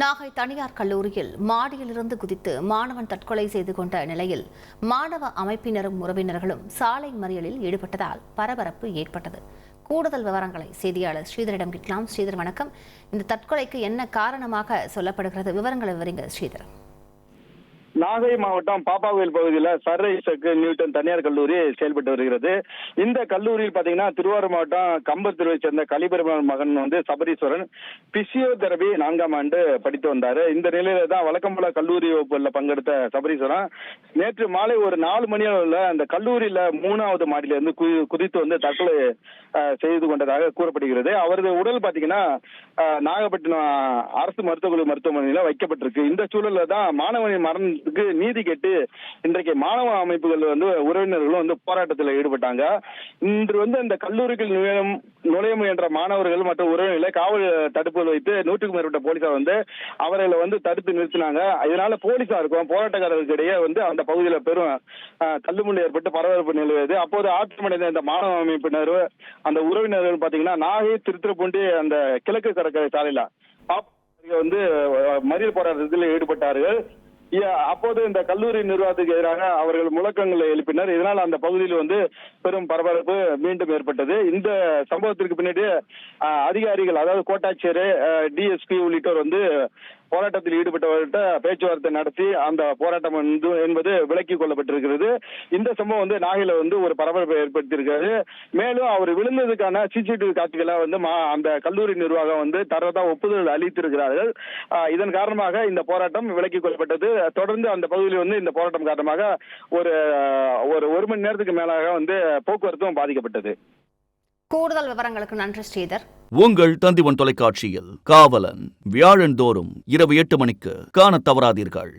நாகை தனியார் கல்லூரியில் மாடியிலிருந்து குதித்து மாணவன் தற்கொலை செய்து கொண்ட நிலையில் மாணவ அமைப்பினரும் உறவினர்களும் சாலை மறியலில் ஈடுபட்டதால் பரபரப்பு ஏற்பட்டது. கூடுதல் விவரங்களை செய்தியாளர் ஸ்ரீதரிடம் கேட்கலாம். ஸ்ரீதர், வணக்கம். இந்த தற்கொலைக்கு என்ன காரணமாக சொல்லப்படுகிறது? விவரங்களை விவரிங்க ஸ்ரீதர். நாகை மாவட்டம் பாப்பாவில் பகுதியில் சர் ஐசக் நியூட்டன் தனியார் கல்லூரி செயல்பட்டு வருகிறது. இந்த கல்லூரியில் பாத்தீங்கன்னா திருவாரூர் மாவட்டம் கம்பத்தூரை சேர்ந்த கலிபெருமாள் மகன் சபரீஸ்வரன் பிசியோதெரபி 4ஆம் ஆண்டு படித்து வந்தாரு. இந்த நிலையில தான் வழக்கம் போல கல்லூரி வகுப்புல பங்கெடுத்த சபரீஸ்வரன் நேற்று மாலை ஒரு 4 மணி அளவில் அந்த கல்லூரியில 3வது மாடியில இருந்து குதித்து தற்கொலை செய்து கொண்டதாக கூறப்படுகிறது. அவரது உடல் பாத்தீங்கன்னா நாகப்பட்டினம் அரசு மருத்துவமனையில வைக்கப்பட்டிருக்கு. இந்த சூழல்ல தான் மாணவனின் மரணத்துக்கு நீதி கேட்டு இன்றைக்கு மாணவ அமைப்புகள் உறவினர்களும் போராட்டத்தில் ஈடுபட்டாங்க. இன்று அந்த கல்லூரிக்கு நுழைய முயன்ற மாணவர்கள் மற்றும் உறவினர்களை காவல் தடுப்புகள் வைத்து 100க்கும் மேற்பட்ட போலீசார் அவர்களை தடுத்து நிறுத்தினாங்க. இதனால போலீசாருக்கும் போராட்டக்காரர்களுக்கு இடையே அந்த பகுதியில் பெரும் தள்ளுமுள்ளு ஏற்பட்டு பரபரப்பு நிலவுது. அப்போது ஆத்திரமடைந்த இந்த மாணவ அமைப்பினர் அந்த உறவினர்கள் பாத்தீங்கன்னா நாகை திருத்துறைப்பூண்டி அந்த கிழக்கு கடற்கரை சாலையில மறியல் போராட்டத்தில் ஈடுபட்டார்கள். அப்போது இந்த கல்லூரி நிர்வாகத்துக்கு எதிராக அவர்கள் முழக்கங்களை எழுப்பினர். இதனால் அந்த பகுதியில் பெரும் பரபரப்பு மீண்டும் ஏற்பட்டது. இந்த சம்பவத்திற்கு பின்னாடி அதிகாரிகள், அதாவது கோட்டாட்சியர், டிஎஸ்பி உள்ளிட்டோர் போராட்டத்தில் ஈடுபட்டவர்கிட்ட பேச்சுவார்த்தை நடத்தி அந்த போராட்டம் என்பது விலக்கிக் கொள்ளப்பட்டிருக்கிறது. இந்த சம்பவம் நாகையில ஒரு பரபரப்பை ஏற்படுத்தியிருக்கிறது. மேலும் அவர் விழுந்ததுக்கான சிசிடிவி காட்சிகளை அந்த கல்லூரி நிர்வாகம் தரதா ஒப்புதல் அளித்திருக்கிறார்கள். இதன் காரணமாக இந்த போராட்டம் விலக்கிக் கொள்ளப்பட்டது. தொடர்ந்து அந்த பகுதியில் இந்த போராட்டம் காரணமாக ஒரு மணி நேரத்துக்கு மேலாக போக்குவரத்தும் பாதிக்கப்பட்டது. கூடுதல் விவரங்களுக்கு நன்றி ஸ்ரீதர். உங்கள் தந்திவன் தொலைக்காட்சியில் காவலன் வியாழந்தோறும் இரவு 8 மணிக்கு காணத் தவறாதீர்கள்.